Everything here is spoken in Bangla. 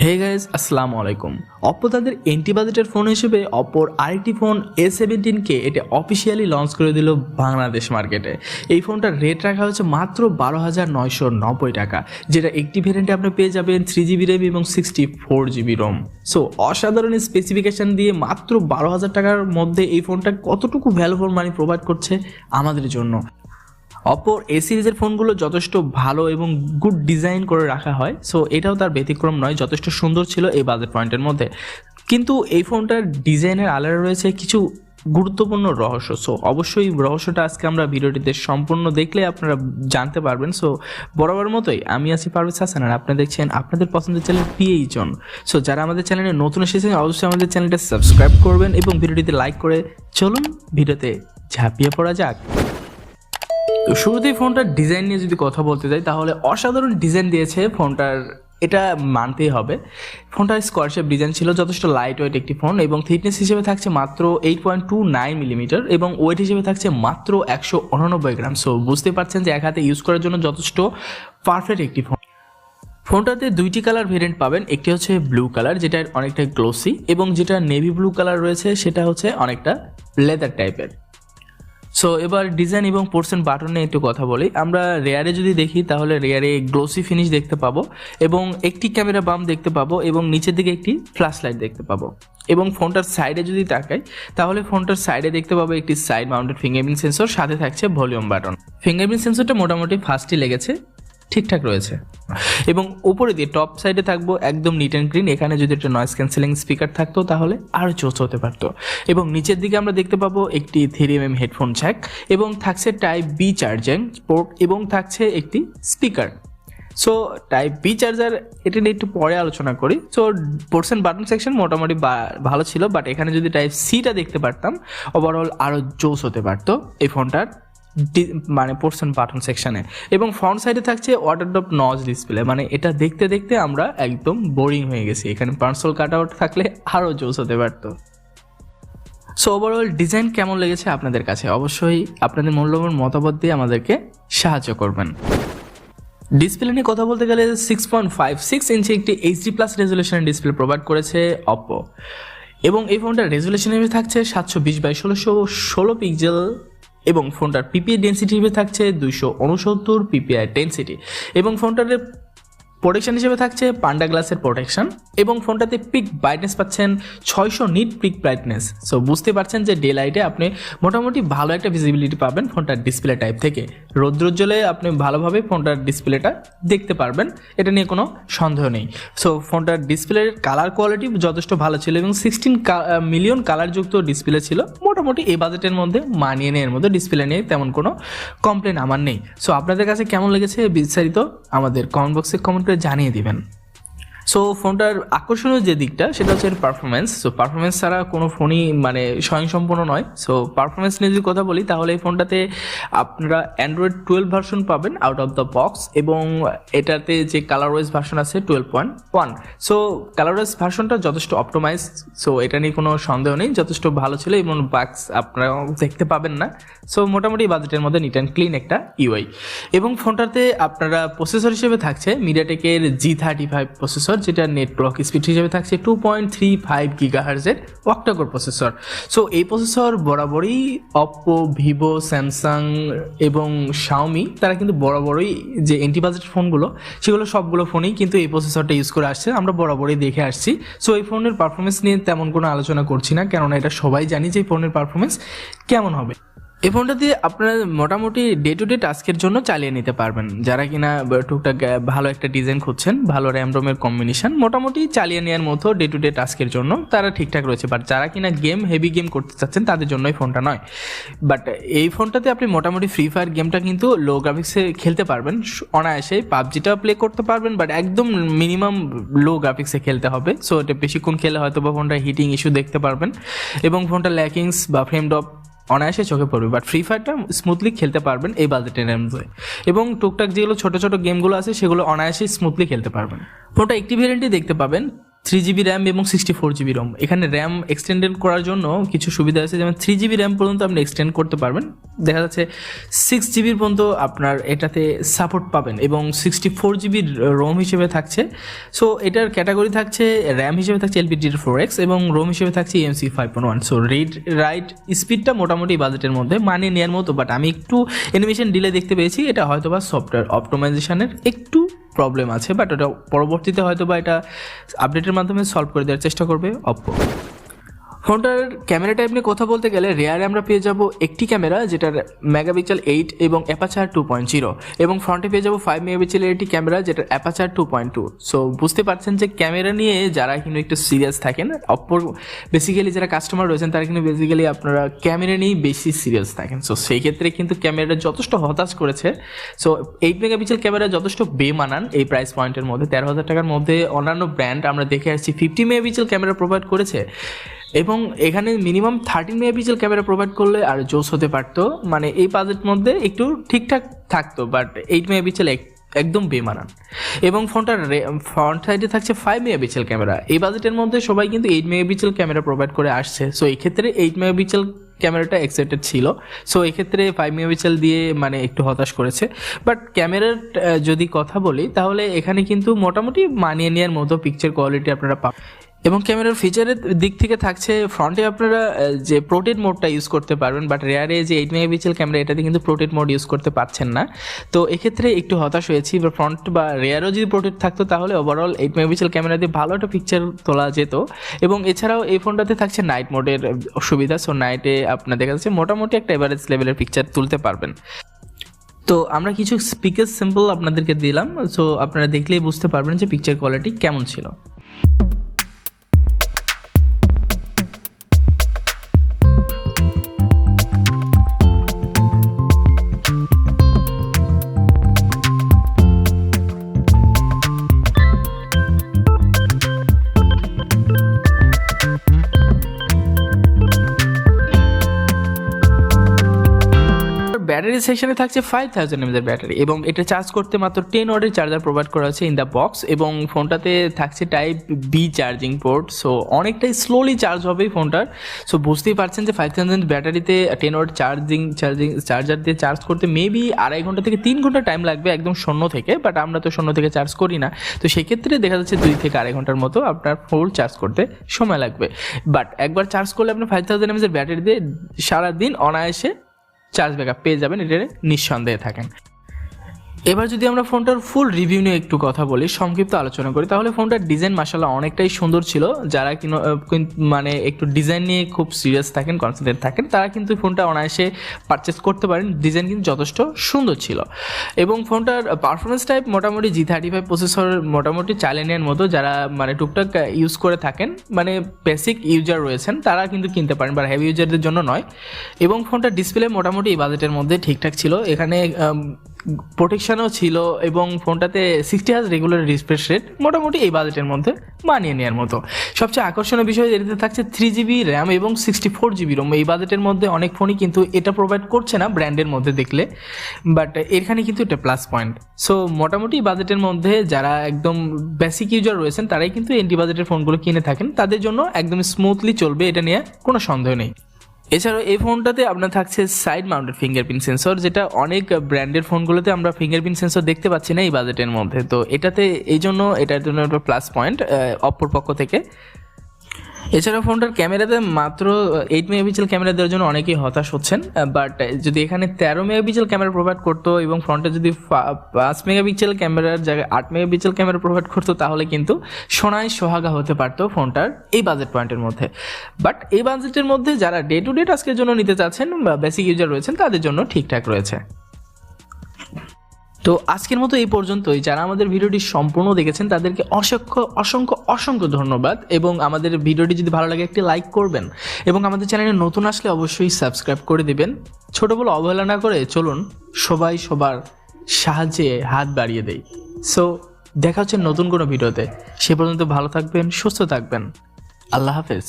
হে গাইস, আসসালামু আলাইকুম। অপ্পো তাদের এন্টি বাজেটের ফোন হিসেবে অপ্পোর আরেকটি ফোন A17k এটা অফিসিয়ালি লঞ্চ করে দিল বাংলাদেশ মার্কেটে। এই ফোনটার রেট রাখা হচ্ছে মাত্র 12,990 টাকা, যেটা একটি ভেরিয়েন্টে আপনি পেয়ে যাবেন 3GB র্যাম এবং 64GB রোম। সো অসাধারণ স্পেসিফিকেশান দিয়ে মাত্র 12,000 টাকার মধ্যে এই ফোনটা কতটুকু ভ্যালু ফর মানি প্রোভাইড করছে আমাদের জন্য। অপোর এ সিরিজের ফোনগুলো যথেষ্ট ভালো এবং গুড ডিজাইন করে রাখা হয়, সো এটাও তার ব্যতিক্রম নয়, যথেষ্ট সুন্দর ছিল এই বাজেট পয়েন্টের মধ্যে। কিন্তু এই ফোনটার ডিজাইনের আলাদা রয়েছে কিছু গুরুত্বপূর্ণ রহস্য। সো অবশ্যই রহস্যটা আজকে আমরা ভিডিওটিতে সম্পূর্ণ দেখলে আপনারা জানতে পারবেন। সো বরাবর মতোই আমি আছি পারভেজ হাসান, আর আপনারা দেখছেন আপনাদের পছন্দের চ্যানেল PhZoNe। সো যারা আমাদের চ্যানেলে নতুন এসেছেন অবশ্যই আমাদের চ্যানেলটা সাবস্ক্রাইব করবেন এবং ভিডিওটিতে লাইক করে চলুন ভিডিওতে ঝাঁপিয়ে পড়া যাক। তো শুরুতেই ফোনটার ডিজাইন নিয়ে যদি কথা বলতে যাই তাহলে অসাধারণ ডিজাইন দিয়েছে ফোনটার, এটা মানতেই হবে। ফোনটার স্কোয়ার শেপ ডিজাইন ছিল, যথেষ্ট লাইট ওয়েট একটি ফোন এবং থিকনেস হিসেবে থাকছে মাত্র 8.29 মিলিমিটার এবং ওয়েট হিসেবে থাকছে মাত্র 189 গ্রাম। সো বুঝতে পারছেন যে এক হাতে ইউজ করার জন্য যথেষ্ট পারফেক্ট একটি ফোন। ফোনটাতে দুইটি কালার ভেরিয়েন্ট পাবেন, একটি হচ্ছে ব্লু কালার যেটা অনেকটা গ্লোসি এবং যেটা নেভি ব্লু কালার রয়েছে সেটা হচ্ছে অনেকটা লেদার টাইপের। সো এবার ডিজাইন এবং পোর্শন বাটন নিয়ে একটু কথা বলি। আমরা রেয়ারে যদি দেখি তাহলে রেয়ারে গ্লোসি ফিনিশ দেখতে পাবো এবং একটি ক্যামেরা বাম দেখতে পাবো এবং নিচের দিকে একটি ফ্ল্যাশ লাইট দেখতে পাবো। এবং ফোনটার সাইডে যদি তাকাই তাহলে ফোনটার সাইডে দেখতে পাবো একটি সাইড মাউন্টেড ফিঙ্গারপ্রিন্ট সেন্সর, সাথে থাকছে ভলিউম বাটন। ফিঙ্গারপ্রিন্ট সেন্সরটা মোটামুটি ফাস্টই লেগেছে, ঠিকঠাক রয়েছে। এবং উপরে দিয়ে টপ সাইডে থাকবো একদম নিট অ্যান্ড ক্লিন। এখানে যদি একটা নয়েজ ক্যান্সেলিং স্পিকার থাকতো তাহলে আরও জোস হতে পারতো। এবং নিচের দিকে আমরা দেখতে পাবো একটি 3mm হেডফোন জ্যাক এবং থাকছে টাইপ বি চার্জিং পোর্ট এবং থাকছে একটি speaker. So type B charger এটা নিয়ে একটু পরে আলোচনা করি। সো পোর্শন বাটন সেকশন মোটামুটি ভালো ছিল, বাট এখানে যদি টাইপ সিটা দেখতে পারতাম ওভারঅল আরও জোস হতে পারতো এই ফোনটার মানে পোর্শন বাটন সেকশনে। এবং ফ্রন্ট সাইডে থাকছে ওয়াটারড্রপ নজ ডিসপ্লে, মানে এটা দেখতে দেখতে আমরা একদম বোরিং হয়ে গেছি। এখানে পার্সোল কাট আউট থাকলে আরও জোস হতে পারতো। সো ওভারঅল ডিজাইন কেমন লেগেছে আপনাদের কাছে অবশ্যই আপনাদের মূল্যবান মতামত দিয়ে আমাদেরকে সাহায্য করবেন। ডিসপ্লে নিয়ে কথা বলতে গেলে 6.56 ইঞ্চি একটি HD+ রেজুলেশনের ডিসপ্লে প্রোভাইড করেছে অপ্পো এবং এই ফোনটার রেজুলেশন হিসেবে থাকছে 720x1616 পিক্সেল এবং ফোনটার PPI ডেন্সিটি হিসেবে থাকছে 269 PPI ডেন্সিটি এবং ফোনটার প্রোটেকশন হিসেবে থাকছে পান্ডা গ্লাসের প্রোটেকশন এবং ফোনটাতে পিক ব্রাইটনেস পাচ্ছেন 600 নিট পিক ব্রাইটনেস। সো বুঝতে পারছেন যে ডে লাইটে আপনি মোটামুটি ভালো একটা ভিজিবিলিটি পাবেন ফোনটার ডিসপ্লে টাইপ থেকে। রৌদ্রোজ্জ্বলে আপনি ভালোভাবে ফোনটার ডিসপ্লেটা দেখতে পারবেন, এটা নিয়ে কোনো সন্দেহ নেই। সো ফোনটার ডিসপ্লের কালার কোয়ালিটি যথেষ্ট ভালো ছিল এবং 16 মিলিয়ন কালারযুক্ত ডিসপ্লে ছিল। মোটামুটি এই বাজেটের মধ্যে মানিয়ে নেওয়ার মধ্যে ডিসপ্লে নিয়ে তেমন কোনো কমপ্লেন আমার নেই। সো আপনাদের কাছে কেমন লেগেছে বিস্তারিত আমাদের কমেন্ট বক্সে কমেন্ট করে জানিয়ে দিবেন। সো ফোনটার আকর্ষণীয় যে দিকটা সেটা হচ্ছে এর পারফরমেন্স। সো পারফরমেন্স ছাড়া কোনো ফোনই মানে স্বয়ংসম্পূর্ণ নয়। সো পারফরমেন্স নিয়ে যদি কথা বলি তাহলে এই ফোনটাতে আপনারা অ্যান্ড্রয়েড 12 ভার্সন পাবেন আউট অফ দ্য বক্স এবং এটাতে যে কালার ওয়াইজ ভার্সন আছে 12.1। সো কালার ওয়াইজ ভার্সনটা যথেষ্ট অপটোমাইজ, সো এটা নিয়ে কোনো সন্দেহ নেই, যথেষ্ট ভালো ছিল এবং বাগস আপনারা দেখতে পাবেন না। সো মোটামুটি বাজেটের মধ্যে নিট অ্যান্ড ক্লিন একটা UI এবং ফোনটাতে আপনারা প্রসেসর হিসেবে থাকছে মিডিয়াটেকের G35 প্রসেসর, যেটা নেট ক্লক স্পিড হিসেবে থাকছে 2.35 গিগাহার্জের অক্টাকোর প্রসেসর। সো এই প্রসেসর বরাবরই অপ্পো, ভিভো, স্যামসাং এবং শাওমি তারা কিন্তু বরাবরই যে এন্টি বাজেট ফোনগুলো সেগুলো সবগুলো ফোনেই কিন্তু এই প্রসেসরটা ইউজ করে আসছে, আমরা বরাবরই দেখে আসছি। সো এই ফোনের পারফরমেন্স নিয়ে তেমন কোনো আলোচনা করছি না, কেননা এটা সবাই জানি যে এই ফোনের পারফরমেন্স কেমন হবে। এই ফোনটা দিয়ে আপনারা মোটামুটি ডে টু ডে টাস্কের জন্য চালিয়ে নিতে পারবেন। যারা কিনা টুকটাক ভালো একটা ডিজাইন খুঁজছেন, ভালো র্যাম রোমের কম্বিনেশন, মোটামুটি চালিয়ে নেওয়ার মতো ডে টু ডে টাস্কের জন্য তারা ঠিকঠাক রয়েছে। বাট যারা কিনা হেভি গেম করতে চাচ্ছেন তাদের জন্য এই ফোনটা নয়। বাট এই ফোনটাতে আপনি মোটামুটি ফ্রি ফায়ার গেমটা কিন্তু লো গ্রাফিক্সে খেলতে পারবেন অনায়াসে, পাবজিটাও প্লে করতে পারবেন, বাট একদম মিনিমাম লো গ্রাফিক্সে খেলতে হবে। সো এটা বেশিক্ষণ খেলে হয়তো বা ফোনটা হিটিং ইস্যু দেখতে পারবেন এবং ফোনটা ল্যাকিংস বা ফ্রেম ড্রপ অনায়াসে চোখে পড়বে, বাট ফ্রি ফায়ারটা স্মুথলি খেলতে পারবেন এই বাজেটের মধ্যে এবং টুকটাক যেগুলো ছোটো ছোটো গেমগুলো আছে সেগুলো অনায়াসে স্মুথলি খেলতে পারবেন। ফোনটা একটি ভেরিয়েন্টই দেখতে পাবেন 3GB র্যাম এবং 64GB রোম। এখানে র্যাম এক্সটেন্ডেড করার জন্য কিছু সুবিধা আছে, যেমন 3GB র্যাম পর্যন্ত আপনি এক্সটেন্ড করতে পারবেন, দেখা যাচ্ছে 6GB পর্যন্ত আপনার এটাতে সাপোর্ট পাবেন, এবং 64GB রোম হিসেবে থাকছে। সো এটার ক্যাটাগরি থাকছে র্যাম হিসেবে থাকছে LPDDR4X এবং রোম হিসেবে থাকছে EMC 5.1। সো রিড রাইট স্পিডটা মোটামুটি বাজেটের মধ্যে মানিয়ে নেওয়ার মতো, বাট আমি একটু অ্যানিমেশন ডিলে দেখতে পেয়েছি, এটা হয়তো বা সফটওয়্যার অপটিমাইজেশনের একটু প্রবলেম আছে, বাট ওটা পরবর্তীতে হয়তো বা এটা আপডেটের মাধ্যমে সলভ করে দেওয়ার চেষ্টা করবে অপ্পো। ফোনটার ক্যামেরা টাইপ নিয়ে কথা বলতে গেলে রেয়ারে আমরা পেয়ে যাব একটি ক্যামেরা যেটার মেগাপিক্সেল 8 এবং অ্যাপারচার 2.0, এবং ফ্রন্টে পেয়ে যাব 5 মেগাপিক্সেলের একটি ক্যামেরা যেটার অ্যাপারচার 2.2। সো বুঝতে পারছেন যে ক্যামেরা নিয়ে যারা কিন্তু একটু সিরিয়াস থাকেন, অপ্পোর বেসিক্যালি যারা কাস্টমার রয়েছেন তারা কিন্তু বেসিক্যালি আপনারা ক্যামেরা নিয়েই বেশি সিরিয়াস থাকেন। সো সেই ক্ষেত্রে কিন্তু ক্যামেরাটা যথেষ্ট হতাশ করেছে। সো 8 মেগাপিক্সেল ক্যামেরা যথেষ্ট বেমানান এই প্রাইস পয়েন্টের মধ্যে। 13,000 টাকার মধ্যে অন্যান্য ব্র্যান্ড আমরা দেখে আসছি 50 মেগাপিক্সেল ক্যামেরা প্রোভাইড করেছে, এবং এখানে মিনিমাম 13 মেগাপিক্সেল ক্যামেরা প্রোভাইড করলে আর জোস হতে পারতো, মানে এই বাজেট মধ্যে একটু ঠিকঠাক থাকতো, বাট 8 মেগাপিক্সেল একদম বেমানান। এবং ফোনটার ফ্রন্ট সাইডে থাকছে 5 মেগাপিক্সেল ক্যামেরা। এই বাজেটের মধ্যে সবাই কিন্তু 8 মেগাপিক্সেল ক্যামেরা প্রোভাইড করে আসছে। সো এই ক্ষেত্রে 8 মেগাপিক্সেল ক্যামেরাটা এক্সাইটেড ছিল, সো এক্ষেত্রে 5 মেগাপিক্সেল দিয়ে মানে একটু হতাশ করেছে। বাট ক্যামেরার যদি কথা বলি তাহলে এখানে কিন্তু মোটামুটি মানিয়ে নেওয়ার মতো পিকচার কোয়ালিটি আপনারা পাবেন। এবং ক্যামেরার ফিচারের দিক থেকে থাকছে ফ্রন্টে আপনারা যে প্রোটেক্ট মোডটা ইউজ করতে পারবেন, বাট রেয়ারে যে 8 মেগাপিক্সেল ক্যামেরা এটাতে কিন্তু প্রোটেক্ট মোড ইউজ করতে পারছেন না। তো এক্ষেত্রে একটু হতাশ হয়েছি। বা ফ্রন্ট বা রেয়ারও যদি প্রোটেক্ট থাকতো তাহলে ওভারঅল 8 মেগাপিক্সেল ক্যামেরা দিয়ে ভালো একটা পিকচার তোলা যেত। এবং এছাড়াও এই ফোনটাতে থাকছে নাইট মোডের সুবিধা। সো নাইটে আপনার দেখা যাচ্ছে মোটামুটি একটা এভারেজ লেভেলের পিকচার তুলতে পারবেন। তো আমরা কিছু পিকের স্যাম্পল আপনাদেরকে দিলাম, সো আপনারা দেখলেই বুঝতে পারবেন যে পিকচার কোয়ালিটি কেমন ছিল। ব্যাটারি সেকশনে থাকছে 5000 mAh ব্যাটারি, এবং এটা চার্জ করতে মাত্র 10 ওয়াটের চার্জার প্রোভাইড করা হচ্ছে ইন দ্য বক্স, এবং ফোনটাতে থাকছে type B charging port. So অনেকটাই স্লোলি চার্জ হবে এই ফোনটার। সো বুঝতেই পারছেন যে 5000 ব্যাটারিতে 10 ওয়াট চার্জার দিয়ে চার্জ করতে মেবি 2.5 ঘন্টা থেকে 3 ঘন্টা টাইম লাগবে একদম শূন্য থেকে, বাট আমরা তো শূন্য থেকে চার্জ করি না। তো সেক্ষেত্রে দেখা যাচ্ছে 2 থেকে 2.5 ঘন্টার মতো আপনার ফুল চার্জ করতে সময় লাগবে। বাট একবার চার্জ করলে আপনি 5000 mAh ব্যাটারি দিয়ে সারাদিন অনায়াসে চার্জ ব্যাকআপ পেয়ে যাবেন, এটা নিঃসন্দেহে থাকেন। এবার যদি আমরা ফোনটার ফুল রিভিউ নিয়ে একটু কথা বলি, সংক্ষিপ্ত আলোচনা করি, তাহলে ফোনটার ডিজাইন মাশাআল্লাহ অনেকটাই সুন্দর ছিল। যারা মানে একটু ডিজাইন নিয়ে খুব সিরিয়াস থাকেন, কনসেন্ট্রেট থাকেন, তারা কিন্তু ফোনটা অনায়াসে পারচেস করতে পারেন। ডিজাইন কিন্তু যথেষ্ট সুন্দর ছিল, এবং ফোনটার পারফরমেন্স টাইপ মোটামুটি G35 প্রসেসর মোটামুটি চালিয়ে নেওয়ার মতো। যারা মানে টুকটাক ইউজ করে থাকেন, মানে বেসিক ইউজার রয়েছেন, তারা কিন্তু কিনতে পারেন, বা হেভি ইউজারদের জন্য নয়। এবং ফোনটার ডিসপ্লে মোটামুটি এই বাজেটের মধ্যে ঠিকঠাক ছিল। এখানে প্রোটেকশনও ছিল, এবং ফোনটাতে 60 হার্জ রেগুলার রিফ্রেশ রেট মোটামুটি এই বাজেটের মধ্যে মানিয়ে নেওয়ার মতো। সবচেয়ে আকর্ষণীয় বিষয় এটাতে থাকছে 3GB র্যাম এবং 64GB রোম। এই বাজেটের মধ্যে অনেক ফোনই কিন্তু এটা প্রোভাইড করছে না ব্র্যান্ডের মধ্যে দেখলে, বাট এখানে কিন্তু এটা প্লাস পয়েন্ট। সো মোটামুটি বাজেটের মধ্যে যারা একদম বেসিক ইউজার রয়েছেন তারাই কিন্তু এন্টি বাজেটের ফোনগুলো কিনে থাকেন, তাদের জন্য একদম স্মুথলি চলবে, এটা নিয়ে কোনো সন্দেহ নেই। এছাড়াও এই ফোনটাতে আপনার থাকছে সাইড মাউন্টেড ফিঙ্গারপ্রিন্ট সেন্সর, যেটা অনেক ব্র্যান্ডের ফোনগুলোতে আমরা ফিঙ্গারপ্রিন্ট সেন্সর দেখতে পাচ্ছি না এই বাজেটের মধ্যে। তো এটাতে এই জন্য এটার জন্য একটা প্লাস পয়েন্ট অপ্পোর পক্ষ থেকে। এছাড়াও ফোনটার ক্যামেরাতে মাত্র 8 মেগাপিক্সেল ক্যামেরা দেওয়ার জন্য অনেকেই হতাশ হচ্ছেন, বাট যদি এখানে 13 মেগাপিক্সেল ক্যামেরা প্রোভাইড করতো এবং ফ্রন্টে যদি 5 মেগাপিক্সেল ক্যামেরার জায়গায় 8 মেগাপিক্সেল ক্যামেরা প্রোভাইড করতো, তাহলে কিন্তু সোনায় সোহাগা হতে পারতো ফোনটার এই বাজেট পয়েন্টের মধ্যে। বাট এই বাজেটের মধ্যে যারা ডে টু ডে টাস্কের জন্য নিতে চাচ্ছেন বা বেসিক ইউজার রয়েছেন, তাদের জন্য ঠিকঠাক রয়েছে। তো আজকের মতো এই পর্যন্তই। যারা আমাদের ভিডিওটি সম্পূর্ণ দেখেছেন তাদেরকে অসংখ্য ধন্যবাদ, এবং আমাদের ভিডিওটি যদি ভালো লাগে একটি লাইক করবেন, এবং আমাদের চ্যানেলে নতুন আসলে অবশ্যই সাবস্ক্রাইব করে দিবেন। ছোট বলে অবহেলা না করে চলুন সবাই সবার সাহায্যে হাত বাড়িয়ে দেই। সো দেখা হচ্ছে নতুন কোনো ভিডিওতে, সে পর্যন্ত ভালো থাকবেন, সুস্থ থাকবেন। আল্লাহ হাফেজ।